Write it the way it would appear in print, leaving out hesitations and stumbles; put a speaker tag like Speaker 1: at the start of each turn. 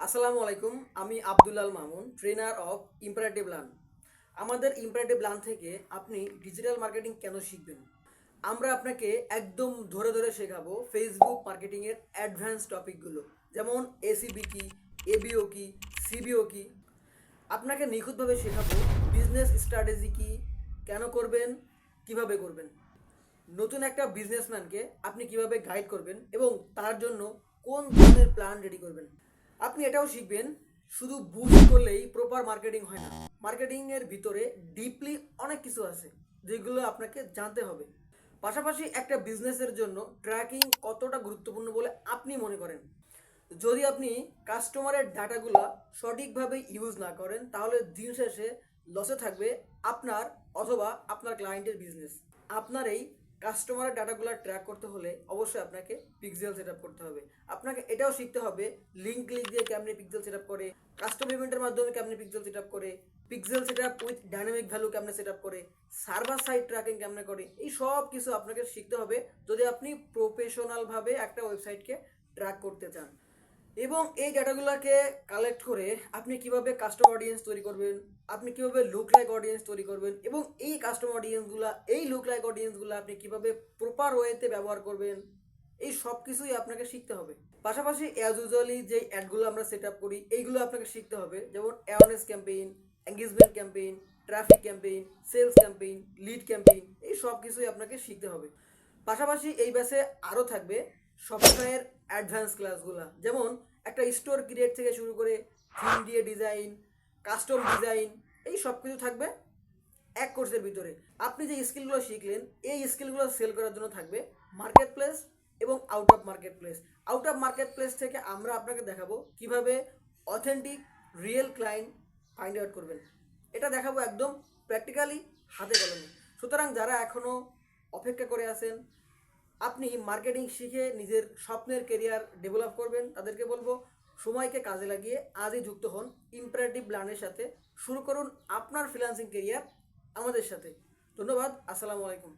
Speaker 1: আসসালামু আলাইকুম। আমি Abdullah Mamun, trainer of imperative learn. আমাদের ইম্পারেটিভ লার্ন থেকে আপনি ডিজিটাল মার্কেটিং কেন শিখবেন, আমরা আপনাকে একদম ধরে ধরে শেখাবো ফেসবুক মার্কেটিংয়ের অ্যাডভান্স টপিকগুলো, যেমন এসিবি কি, এবিও কি, সিবিও কি। আপনাকে নিখুঁতভাবে শেখাবো বিজনেস স্ট্র্যাটেজি কি, কেন করবেন, কিভাবে করবেন। নতুন একটা বিজনেসম্যানকে আপনি কিভাবে গাইড করবেন এবং তার জন্য কোন ধরনের প্ল্যান রেডি করবেন। আপনি এটাও শিখবেন শুধু বুস্ট করলেই প্রপার মার্কেটিং হয় না। মার্কেটিংয়ের ভিতরে ডিপলি অনেক কিছু আছে যেগুলো আপনাকে জানতে হবে। পাশাপাশি একটা বিজনেসের জন্য ট্র্যাকিং কতটা গুরুত্বপূর্ণ বলে আপনি মনে করেন। যদি আপনি কাস্টমারের ডাটাগুলো সঠিকভাবে ইউজ না করেন তাহলে দিন শেষে লসে থাকবে আপনার অথবা আপনার ক্লায়েন্টের বিজনেস। আপনার এই কাস্টমারের ডাটাগুলো ট্র্যাক করতে হলে অবশ্যই আপনাকে পিক্সেল সেট করতে হবে। আপনাকে এটাও শিখতে হবে লিঙ্ক ক্লিক দিয়ে কেমনি পিক্সেল সেট করে, কাস্টম ইভেন্টের মাধ্যমে কেমনি পিক্সেল সেট করে, pixel set with dynamic value কেমনে সেট করে, সার্ভার সাইড ট্র্যাকিং কেমনে করে। এই সব কিছু আপনাকে শিখতে হবে যদি আপনি প্রফেশনালভাবে একটা ওয়েবসাইটকে ট্র্যাক করতে চান। এবং এই ডাটাগুলোকে কালেক্ট করে আপনি কিভাবে কাস্টমার অডিয়েন্স তৈরি করবেন, আপনি কিভাবে লুক লাইক অডিয়েন্স তৈরি করবেন, এবং এই কাস্টমার অডিয়েন্সগুলো, এই লুক লাইক অডিয়েন্সগুলো আপনি কিভাবে প্রপার ওয়েতে ব্যবহার করবেন, এই সব কিছুই আপনাকে শিখতে হবে। পাশাপাশি অ্যাজ ইউজুয়ালি যে অ্যাডগুলো আমরা সেট আপ করি এইগুলো আপনাকে শিখতে হবে, যেমন awareness campaign, engagement campaign, traffic campaign, sales campaign, lead campaign, এই সব কিছুই আপনাকে শিখতে হবে। পাশাপাশি এই ব্যাচে আরও থাকবে সফটওয়্যার অ্যাডভান্স ক্লাসগুলো, যেমন একটা স্টোর ক্রিয়েট থেকে শুরু করে থিম দিয়ে ডিজাইন, কাস্টম ডিজাইন, এই সব কিছু থাকবে এক কোর্সের ভিতরে। আপনি যে স্কিলগুলো শিখলেন এই স্কিলগুলো সেল করার জন্য থাকবে মার্কেট প্লেস এবং out of market place. Out of market place থেকে আমরা আপনাকে দেখাবো কিভাবে authentic real client find out করবেন। এটা দেখাবো একদম প্র্যাকটিক্যালি, হাতে কলমে। সুতরাং যারা এখনও অপেক্ষা করে আছেন আপনি মার্কেটিং শিখে নিজের স্বপ্নের কেরিয়ার ডেভেলপ করবেন, তাদেরকে বলবো সময়কে কাজে লাগিয়ে আজই যুক্ত হন ইম্পারেটিভ প্ল্যানের সাথে। শুরু করুন আপনার ফ্রিল্যান্সিং কেরিয়ার আমাদের সাথে। ধন্যবাদ। আসসালামু আলাইকুম।